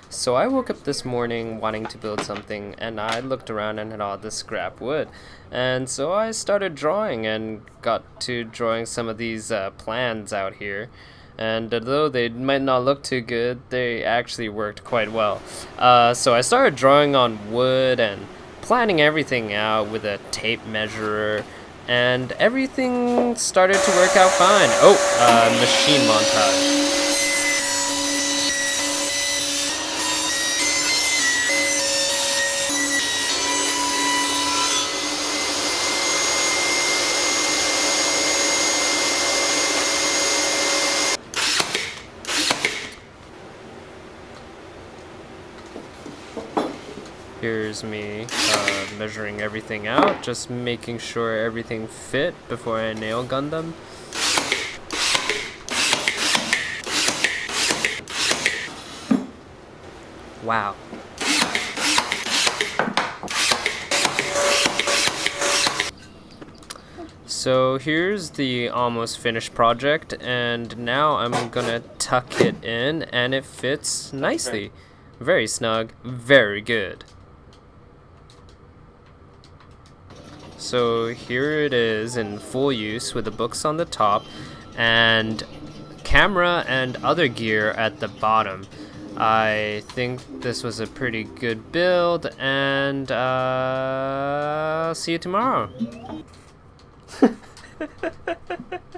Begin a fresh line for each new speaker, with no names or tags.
So I woke up this morning wanting to build something, and I looked around and had all this scrap wood. And so I started drawing and got to drawing some of these plans out here. And although they might not look too good, they actually worked quite well. So I started drawing on wood and planning everything out with a tape measurer, and everything started to work out fine. Oh, machine montage. Here's me measuring everything out, just making sure everything fit before I nail gun them. Wow. So here's the almost finished project, and now I'm gonna tuck it in, and it fits nicely. Very snug, very good. So here it is in full use with the books on the top and camera and other gear at the bottom. I think this was a pretty good build, and see you tomorrow.